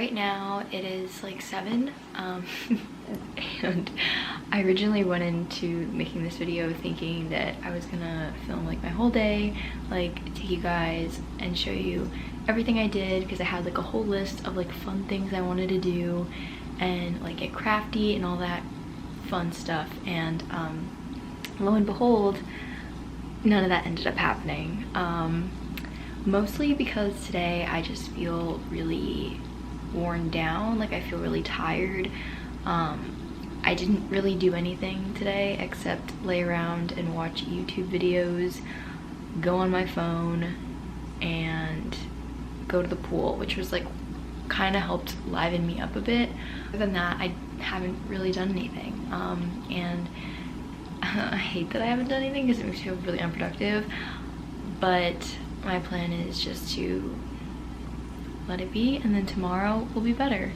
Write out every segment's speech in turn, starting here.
right now it is like 7 and I originally went into making this video thinking that I was gonna film like my whole day, like take you guys and show you everything I did, because I had like a whole list of like fun things I wanted to do and like get crafty and all that fun stuff, and lo and behold, none of that ended up happening. Mostly because today I just feel really worn down, like I feel really tired. I didn't really do anything today except lay around and watch YouTube videos, go on my phone, and go to the pool, which was like kind of helped liven me up a bit. Other than that, I haven't really done anything, and I hate that I haven't done anything because it makes me feel really unproductive, but my plan is just to let it be, and then tomorrow will be better.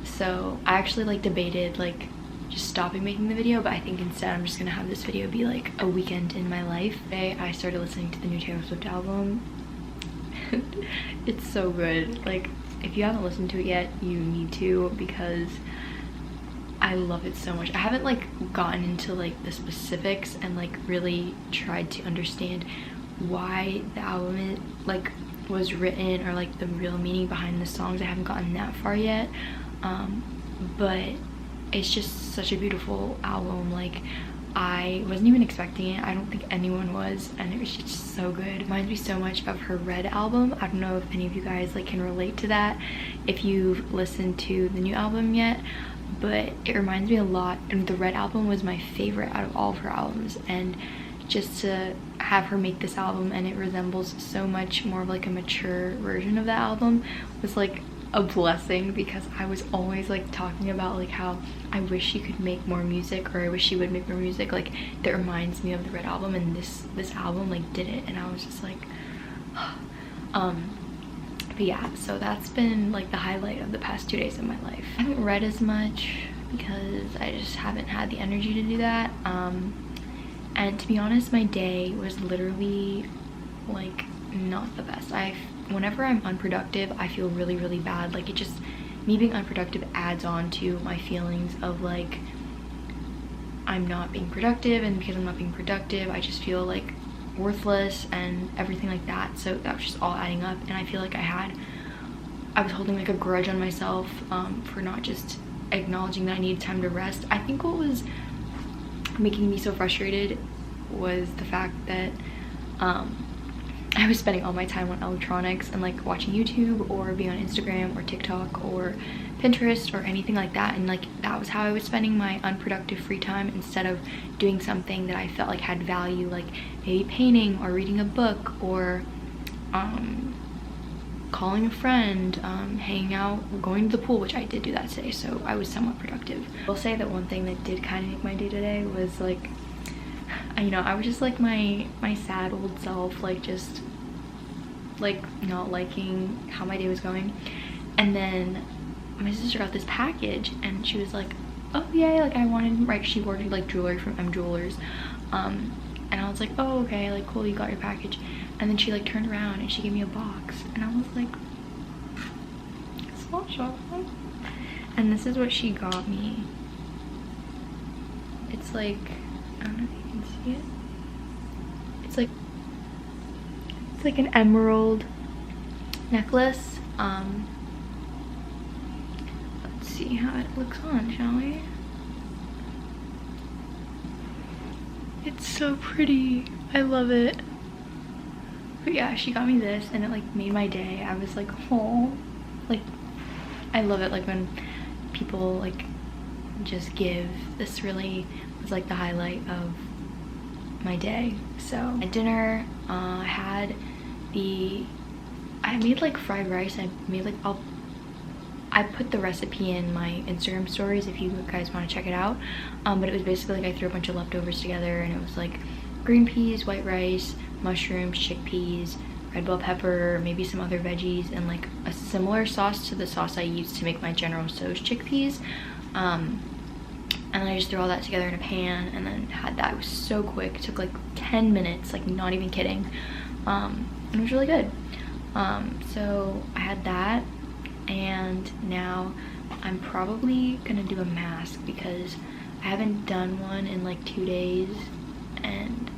So I actually like debated like just stopping making the video, but I think instead I'm just gonna have this video be like a weekend in my life. Today I started listening to the new Taylor Swift album. It's so good. Like, if you haven't listened to it yet, you need to, because I love it so much. I haven't like gotten into like the specifics and like really tried to understand why the album like was written, or like the real meaning behind the songs. I haven't gotten that far yet, but it's just such a beautiful album. Like, I wasn't even expecting it. I don't think anyone was, and it was just so good. It reminds me so much of her Red album. I don't know if any of you guys like can relate to that if you've listened to the new album yet, but it reminds me a lot. And the Red album was my favorite out of all of her albums, and just to have her make this album and it resembles so much more of like a mature version of that album was like a blessing, because I was always like talking about like how I wish she could make more music, or I wish she would make more music like that reminds me of the Red album, and this album like did it, and I was just like but yeah, so that's been like the highlight of the past 2 days of my life. I haven't read as much because I just haven't had the energy to do that, and to be honest, my day was literally like not the best. Whenever I'm unproductive, I feel really bad. Like, it just, me being unproductive adds on to my feelings of like I'm not being productive, and because I'm not being productive, I just feel like worthless and everything like that. So that was just all adding up, and I feel like I was holding like a grudge on myself for not just acknowledging that I needed time to rest. I think what was making me so frustrated was the fact that I was spending all my time on electronics and like watching YouTube or being on Instagram or TikTok or Pinterest or anything like that, and like that was how I was spending my unproductive free time, instead of doing something that I felt like had value, like maybe painting or reading a book, or calling a friend, hanging out, going to the pool, which I did do that today, so I was somewhat productive. I'll say that one thing that did kind of make my day today was like, you know, I was just like my sad old self, like just like not liking how my day was going. And then my sister got this package, and she was like, oh yeah, like I wanted, right, she ordered like jewelry from M Jewelers, and I was like, oh okay, like cool, you got your package. And then she like turned around and she gave me a box, and I was like, small chocolate. And this is what she got me. It's like, I don't know if you can see it. It's like an emerald necklace. Let's see how it looks on, shall we? It's so pretty. I love it. But yeah, she got me this, and it like made my day. I was like, oh, like I love it, like when people like just give. This really was like the highlight of my day. So at dinner, I made like fried rice. I made like, I put the recipe in my Instagram stories if you guys want to check it out, but it was basically like I threw a bunch of leftovers together, and it was like green peas, white rice, mushrooms, chickpeas, red bell pepper, maybe some other veggies, and like a similar sauce to the sauce I used to make my General Tso's chickpeas. And then I just threw all that together in a pan and then had that. It was so quick. It took like 10 minutes, like not even kidding. And it was really good. So I had that, and now I'm probably gonna do a mask because I haven't done one in like 2 days, and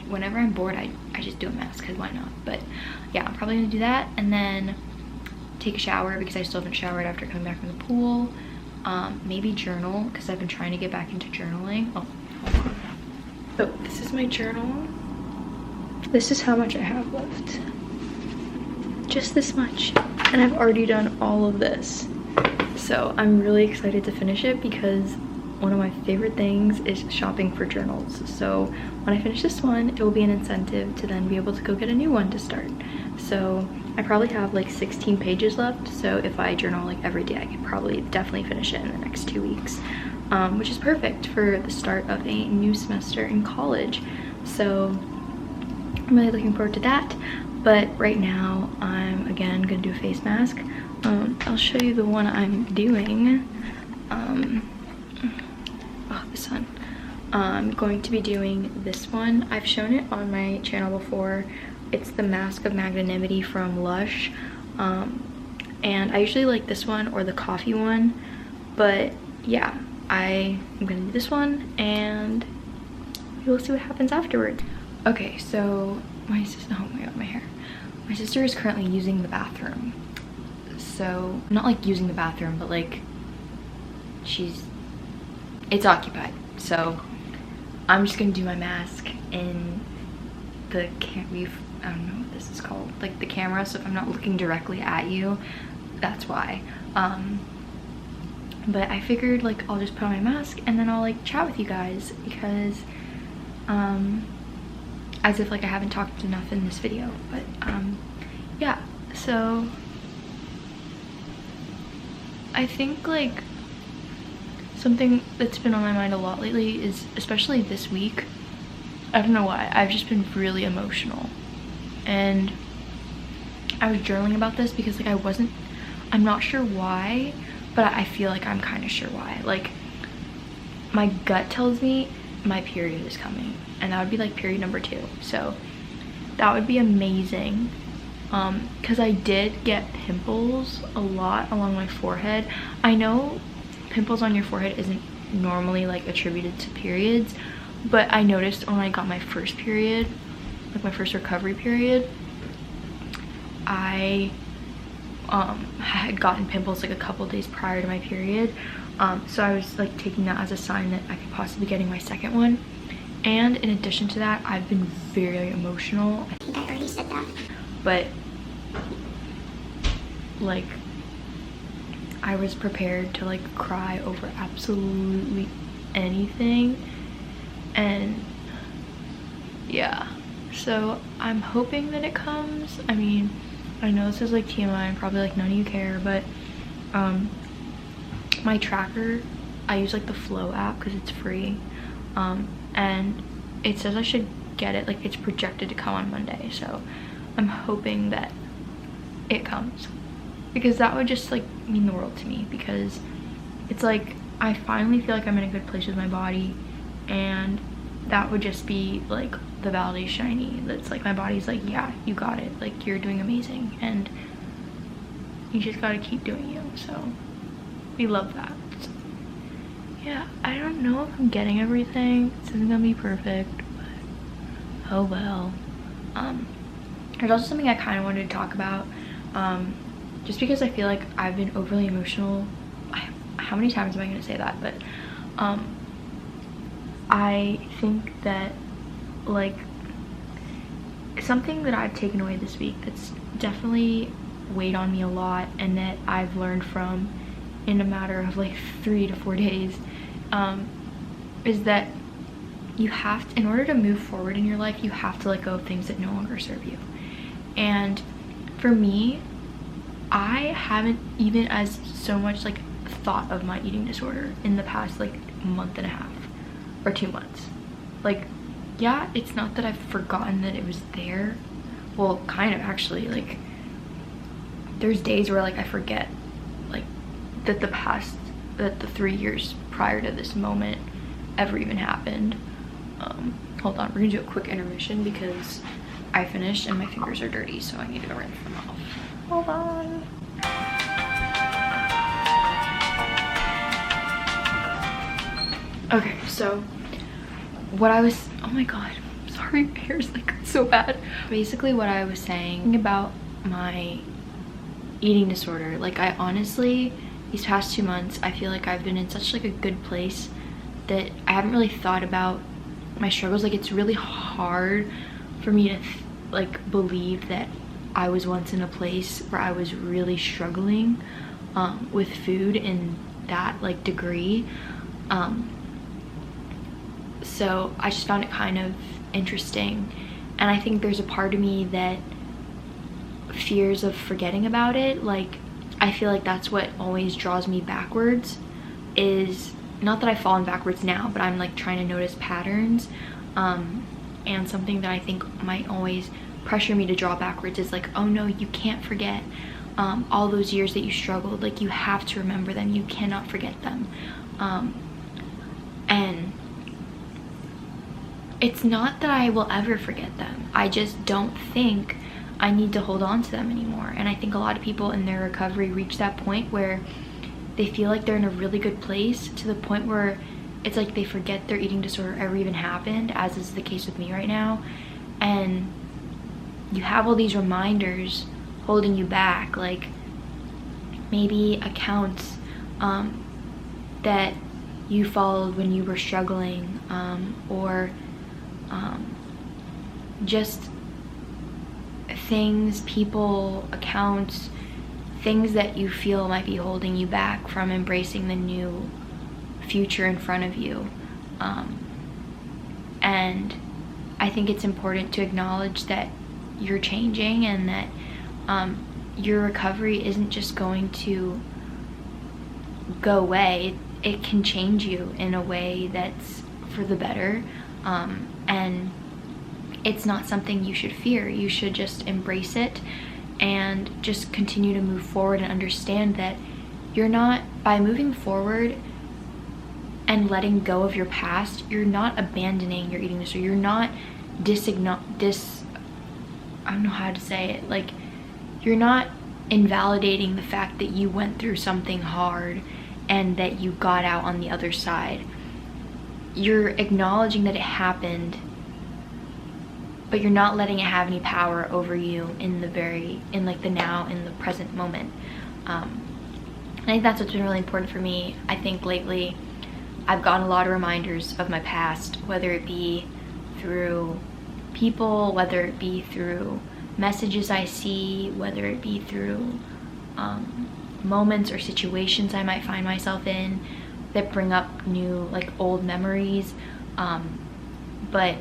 whenever I'm bored I just do a mask because why not. But yeah, I'm probably gonna do that and then take a shower because I still haven't showered after coming back from the pool. Maybe journal because I've been trying to get back into journaling. Oh, so this is my journal. This is how much I have left. Just this much, and I've already done all of this. So I'm really excited to finish it because one of my favorite things is shopping for journals. So when I finish this one, it will be an incentive to then be able to go get a new one to start. So I probably have like 16 pages left. So if I journal like every day, I could probably definitely finish it in the next 2 weeks, which is perfect for the start of a new semester in college. So I'm really looking forward to that. But right now I'm again gonna do a face mask. I'll show you the one I'm doing. Oh, this one. I'm going to be doing this one. I've shown it on my channel before. It's the Mask of Magnanimity from Lush. And I usually like this one or the coffee one. But yeah, I am gonna do this one and we'll see what happens afterwards. Okay, so my sister, oh my god, my hair. My sister is currently using the bathroom. So, not like using the bathroom, but like it's occupied. So I'm just gonna do my mask in the I don't know what this is called, like the camera, so if I'm not looking directly at you, that's why. But I figured like I'll just put on my mask and then I'll like chat with you guys because as if like I haven't talked enough in this video. But yeah, so I think like something that's been on my mind a lot lately is, especially this week, I don't know why, I've just been really emotional. And I was journaling about this because like I'm not sure why, but I feel like I'm kind of sure why. Like my gut tells me my period is coming, and that would be like period number 2. So that would be amazing. Because I did get pimples a lot along my forehead. I know pimples on your forehead isn't normally like attributed to periods, but I noticed when I got my first period, like my first recovery period, I had gotten pimples like a couple days prior to my period. So I was like taking that as a sign that I could possibly be getting my second one. And in addition to that, I've been very emotional. I think I already said that. But like I was prepared to like cry over absolutely anything. And yeah, so I'm hoping that it comes. I mean, I know this is like TMI, probably like none of you care, but my tracker, I use like the Flow app because it's free, and it says I should get it, like it's projected to come on Monday. So I'm hoping that it comes, because that would just like mean the world to me, because it's like I finally feel like I'm in a good place with my body, and that would just be like the validation I need. That's like my body's like, yeah, you got it, like you're doing amazing and you just gotta keep doing you. So we love that. So, yeah, I don't know if I'm getting everything. This isn't gonna be perfect, but oh well. There's also something I kind of wanted to talk about, just because I feel like I've been overly emotional. How many times am I gonna say that? But I think that like something that I've taken away this week that's definitely weighed on me a lot, and that I've learned from in a matter of like 3 to 4 days, is that you have to, in order to move forward in your life, you have to let go of things that no longer serve you. And for me, I haven't even as so much like thought of my eating disorder in the past like month and a half or 2 months. Like, yeah, it's not that I've forgotten that it was there. Well, kind of actually. Like, there's days where like I forget like that the 3 years prior to this moment ever even happened. Hold on, we're gonna do a quick intermission because I finished and my fingers are dirty, so I need to rinse them off. Hold on. Okay, so what I was, oh my god, sorry, my hair's like so bad. Basically what I was saying about my eating disorder, like I honestly, these past 2 months, I feel like I've been in such like a good place that I haven't really thought about my struggles. Like it's really hard for me to like believe that I was once in a place where I was really struggling with food in that like degree. So I just found it kind of interesting, and I think there's a part of me that fears of forgetting about it. Like I feel like that's what always draws me backwards, is not that I've fallen backwards now, but I'm like trying to notice patterns, and something that I think might always pressure me to draw backwards is like, oh no, you can't forget all those years that you struggled. Like you have to remember them, you cannot forget them. And it's not that I will ever forget them, I just don't think I need to hold on to them anymore. And I think a lot of people in their recovery reach that point where they feel like they're in a really good place, to the point where it's like they forget their eating disorder ever even happened, as is the case with me right now. And you have all these reminders holding you back, like maybe accounts that you followed when you were struggling, or just things, people, accounts, things that you feel might be holding you back from embracing the new future in front of you. And I think it's important to acknowledge that you're changing, and that your recovery isn't just going to go away. It can change you in a way that's for the better, and it's not something you should fear. You should just embrace it and just continue to move forward, and understand that you're not, by moving forward and letting go of your past, you're not abandoning your eating disorder. You're not I don't know how to say it, like you're not invalidating the fact that you went through something hard and that you got out on the other side. You're acknowledging that it happened, but you're not letting it have any power over you in the now, in the present moment. I think that's what's been really important for me. I think lately I've gotten a lot of reminders of my past, whether it be through people, whether it be through messages I see, whether it be through moments or situations I might find myself in that bring up new, like old memories. But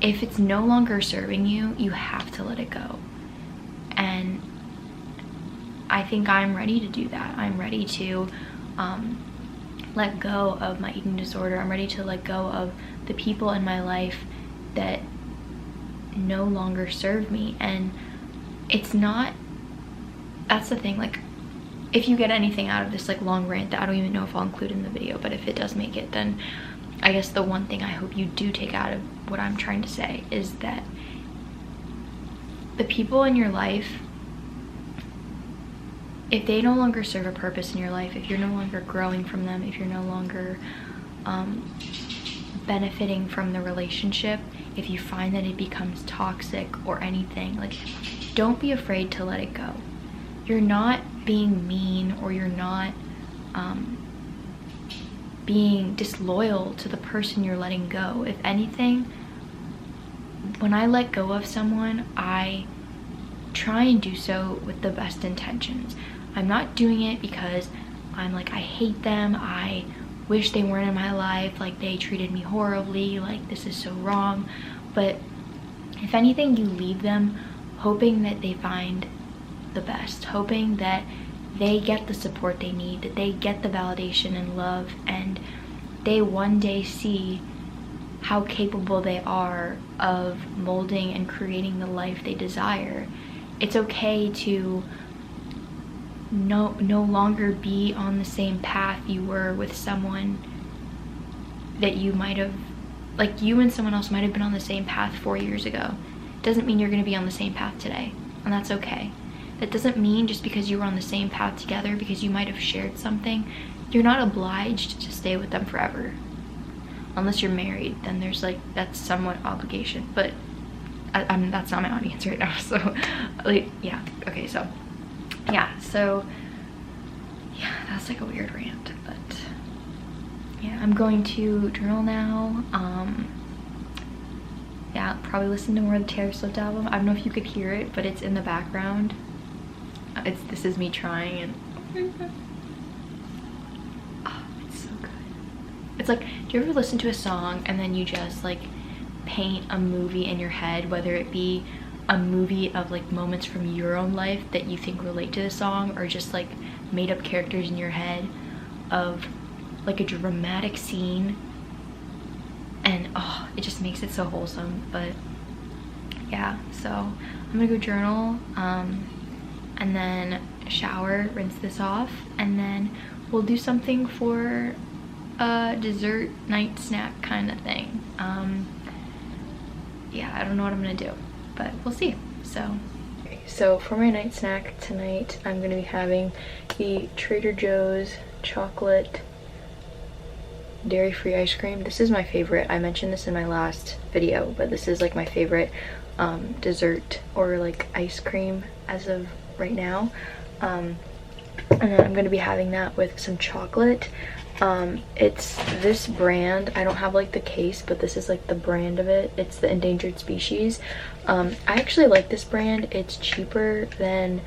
if it's no longer serving you, you have to let it go. And I think I'm ready to do that. I'm ready to let go of my eating disorder. I'm ready to let go of the people in my life that no longer serve me. And it's not, that's the thing, like if you get anything out of this like long rant that I don't even know if I'll include in the video, but if it does make it, then I guess the one thing I hope you do take out of what I'm trying to say is that the people in your life, if they no longer serve a purpose in your life, if you're no longer growing from them, if you're no longer benefiting from the relationship, if you find that it becomes toxic or anything, like don't be afraid to let it go. You're not being mean, or you're not being disloyal to the person you're letting go. If anything, when I let go of someone, I try and do so with the best intentions. I'm not doing it because I'm like, I hate them, I wish they weren't in my life, like they treated me horribly, like this is so wrong. But if anything, you leave them hoping that they find the best, hoping that they get the support they need, that they get the validation and love, and they one day see how capable they are of molding and creating the life they desire. It's okay to no longer be on the same path you were with someone that you might have, like you and someone else might have been on the same path 4 years ago. Doesn't mean you're going to be on the same path today, and that's okay. That doesn't mean just because you were on the same path together, because you might have shared something, you're not obliged to stay with them forever. Unless you're married, then there's like, that's somewhat obligation, but that's not my audience right now, so like, yeah, okay, so yeah, so yeah, that's like a weird rant, but yeah, I'm going to journal now. Yeah, I'll probably listen to more of the Taylor Swift album. I don't know if you could hear it, but it's in the background. This is me trying, and oh, it's so good. It's like, do you ever listen to a song and then you just like paint a movie in your head, whether it be a movie of like moments from your own life that you think relate to the song, or just like made up characters in your head of like a dramatic scene, and oh, it just makes it so wholesome. But yeah, so I'm gonna go journal, and then shower, rinse this off, and then we'll do something for a dessert night snack kind of thing. Yeah, I don't know what I'm gonna do, but we'll see. So okay, so for my night snack tonight, I'm gonna be having the Trader Joe's chocolate dairy-free ice cream. This is my favorite. I mentioned this in my last video, but this is like my favorite dessert or like ice cream as of right now. And then I'm gonna be having that with some chocolate. It's this brand. I don't have like the case, but this is like the brand of it. It's the Endangered Species. I actually like this brand. It's cheaper than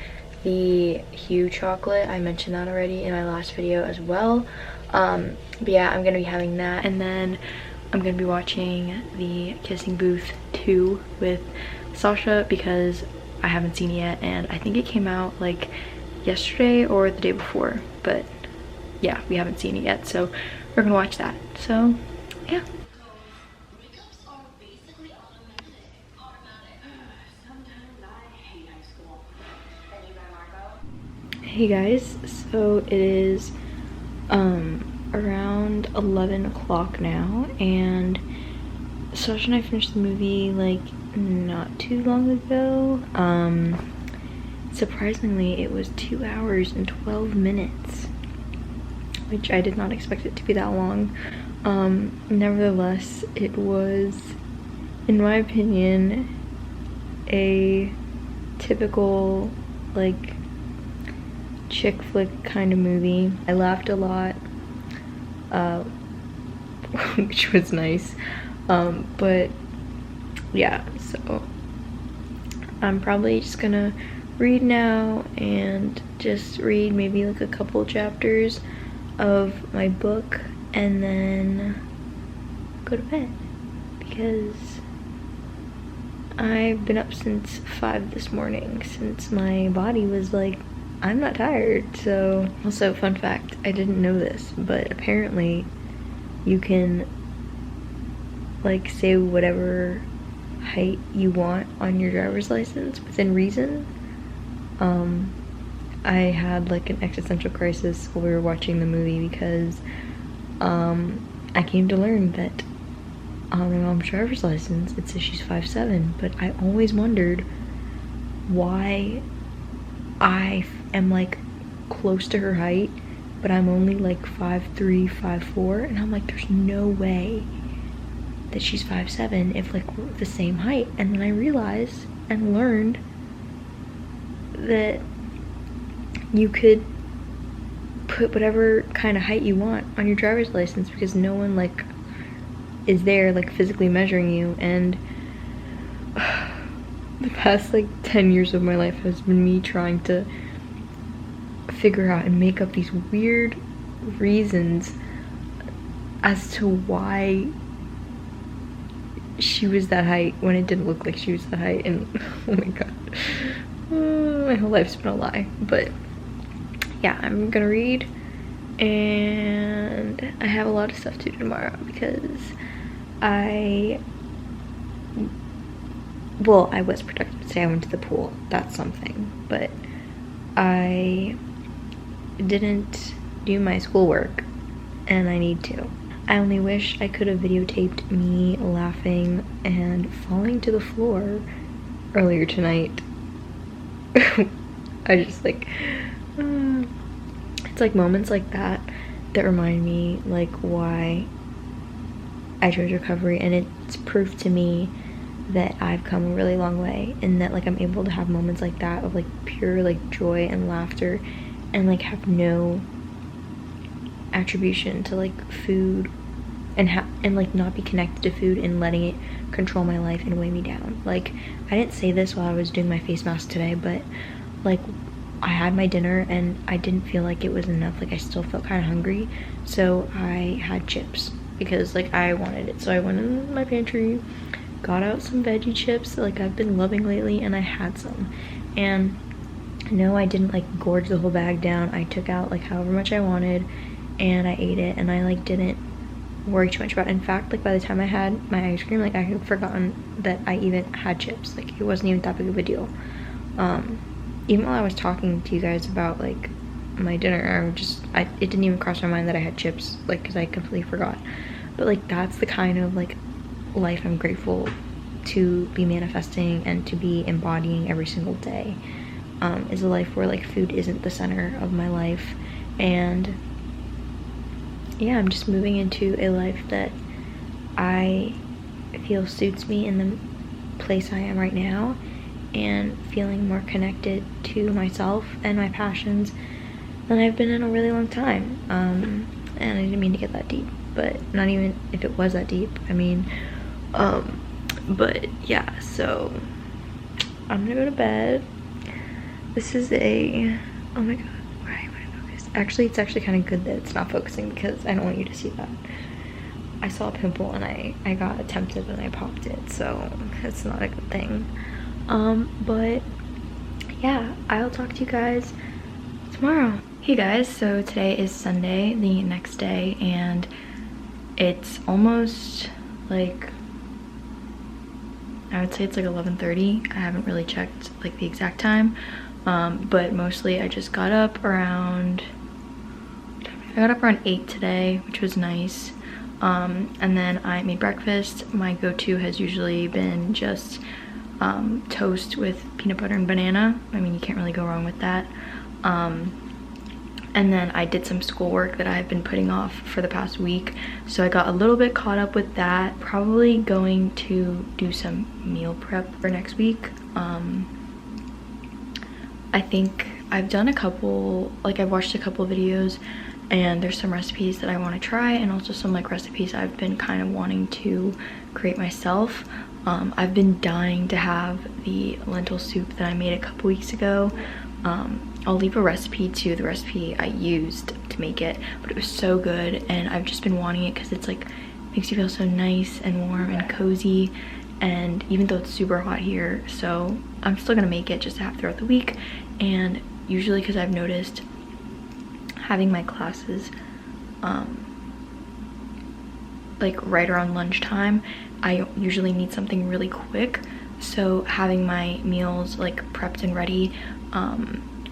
the Hue chocolate. I mentioned that already in my last video as well. But yeah, I'm gonna be having that, and then I'm gonna be watching the Kissing Booth 2 with Sasha because I haven't seen it yet, and I think it came out like yesterday or the day before, but yeah, we haven't seen it yet, so we're gonna watch that. So yeah. Hey guys, so it is around 11 o'clock now, and Sasha and I finished the movie like not too long ago. Surprisingly, it was 2 hours and 12 minutes, which I did not expect it to be that long. Nevertheless, it was, in my opinion, a typical like chick flick kind of movie. I laughed a lot, which was nice, but yeah, so I'm probably just gonna read now and just read maybe like a couple chapters of my book and then go to bed, because I've been up since 5 this morning, since my body was like, I'm not tired. So also, fun fact, I didn't know this, but apparently you can like say whatever height you want on your driver's license within reason. I had like an existential crisis while we were watching the movie, because I came to learn that on my mom's driver's license it says she's 5'7", but I always wondered why I am like close to her height, but I'm only like 5'3", 5'4", and I'm like, there's no way that she's 5'7" if like we're the same height. And then I realized and learned that you could put whatever kind of height you want on your driver's license, because no one like is there like physically measuring you. And the past like 10 years of my life has been me trying to figure out and make up these weird reasons as to why she was that height when it didn't look like she was that height. And oh my god, my whole life's been a lie. But yeah, I'm gonna read, and I have a lot of stuff to do tomorrow, because I was productive today. I went to the pool, that's something, but I didn't do my schoolwork, and I need to. I only wish I could have videotaped me laughing and falling to the floor earlier tonight. I just like, it's like moments like that that remind me like why I chose recovery, and it's proof to me that I've come a really long way, and that like I'm able to have moments like that of like pure like joy and laughter, and like have no attribution to like food, and like not be connected to food and letting it control my life and weigh me down. Like, I didn't say this while I was doing my face mask today, but like I had my dinner and I didn't feel like it was enough. Like I still felt kind of hungry, so I had chips because like I wanted it. So I went in my pantry, got out some veggie chips that like I've been loving lately, and I had some. And no, I didn't like gorge the whole bag down. I took out like however much I wanted and I ate it, and I like didn't worry too much about it. In fact, like by the time I had my ice cream, like I had forgotten that I even had chips. Like it wasn't even that big of a deal. Even while I was talking to you guys about like my dinner, it didn't even cross my mind that I had chips, like because I completely forgot. But like that's the kind of like life I'm grateful to be manifesting and to be embodying every single day, is a life where like food isn't the center of my life. And yeah, I'm just moving into a life that I feel suits me in the place I am right now, and feeling more connected to myself and my passions than I've been in a really long time. And I didn't mean to get that deep, but not even if it was that deep. I mean, but yeah, so I'm gonna go to bed. This is oh my god, why am I focused? Actually, it's actually kind of good that it's not focusing, because I don't want you to see that. I saw a pimple and I got tempted and I popped it, so it's not a good thing. But yeah, I'll talk to you guys tomorrow. Hey guys, so today is Sunday, the next day, and it's almost like, I would say it's like 11:30. I haven't really checked like the exact time, but mostly I just got up around 8 today, which was nice. And then I made breakfast. My go-to has usually been just toast with peanut butter and banana. I mean, you can't really go wrong with that. And then I did some schoolwork that I've been putting off for the past week, so I got a little bit caught up with that. Probably going to do some meal prep for next week. I think I've done a couple, like I've watched a couple videos, and there's some recipes that I want to try, and also some like recipes I've been kind of wanting to create myself. I've been dying to have the lentil soup that I made a couple weeks ago. I'll leave a recipe to the recipe I used to make it, but it was so good, and I've just been wanting it because it's like makes you feel so nice and warm and cozy. And even though it's super hot here, so I'm still gonna make it just to have throughout the week. And usually, because I've noticed having my classes like right around lunchtime, I usually need something really quick, so having my meals like prepped and ready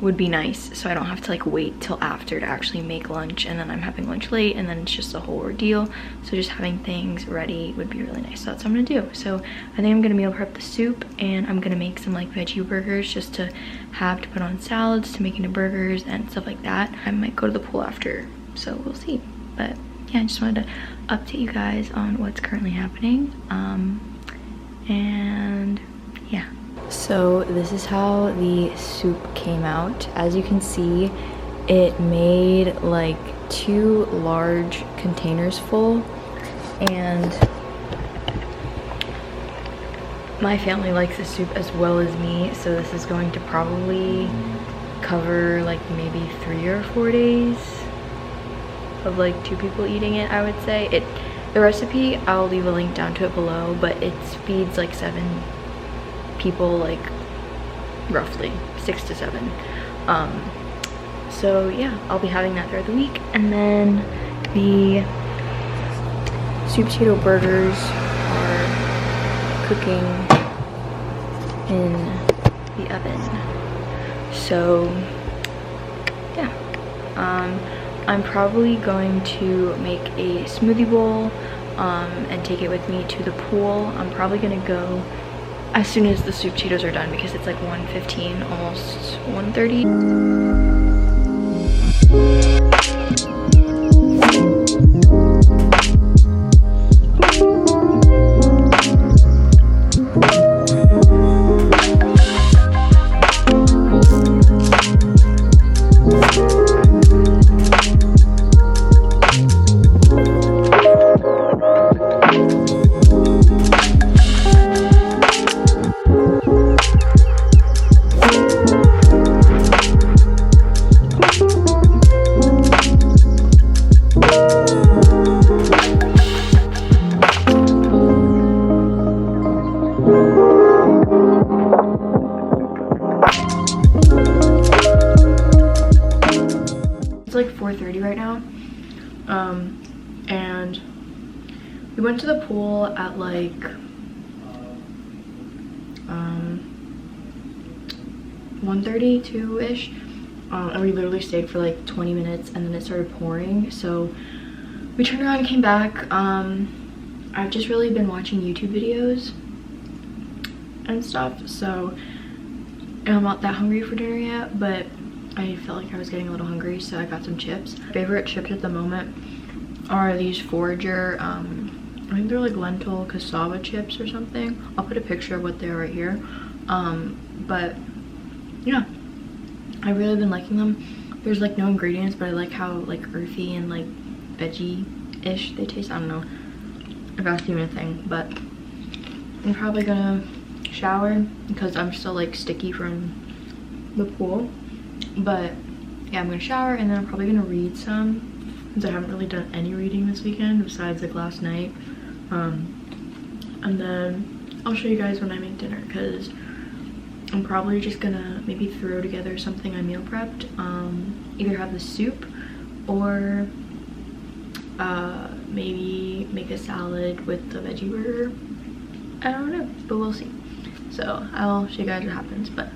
would be nice, so I don't have to like wait till after to actually make lunch, and then I'm having lunch late, and then it's just a whole ordeal. So just having things ready would be really nice. So that's what I'm gonna do. So I think I'm gonna meal prep the soup, and I'm gonna make some like veggie burgers just to have to put on salads to make into burgers and stuff like that. I might go to the pool after, so we'll see. But yeah, I just wanted to update you guys on what's currently happening. And yeah. So this is how the soup came out. As you can see, it made like 2 large containers full, and my family likes the soup as well as me, so this is going to probably cover like maybe 3 or 4 days of like 2 people eating it, I would say. The recipe, I'll leave a link down to it below, but it feeds like 7 people, like roughly 6 to 7. So yeah, I'll be having that throughout the week. And then the soup potato burgers are cooking in the oven. So yeah, I'm probably going to make a smoothie bowl and take it with me to the pool. I'm probably gonna go as soon as the soup Cheetos are done, because it's like 1:15, almost 1:30. 4:30 right now. And we went to the pool at like 1:30, 2-ish, and we literally stayed for like 20 minutes and then it started pouring, so we turned around and came back. I've just really been watching YouTube videos and stuff, so I'm not that hungry for dinner yet, but I felt like I was getting a little hungry, so I got some chips. My favorite chips at the moment are these Forager, I think they're like lentil cassava chips or something. I'll put a picture of what they are right here. But yeah, I've really been liking them. There's like no ingredients, but I like how like earthy and like veggie-ish they taste. I don't know if that's even a thing, but I'm probably gonna shower because I'm still like sticky from the pool. But yeah, I'm gonna shower and then I'm probably gonna read some, since I haven't really done any reading this weekend besides like last night. And then I'll show you guys when I make dinner, because I'm probably just gonna maybe throw together something I meal prepped. Either have the soup or maybe make a salad with the veggie burger. I don't know, but we'll see. So I'll show you guys what happens. But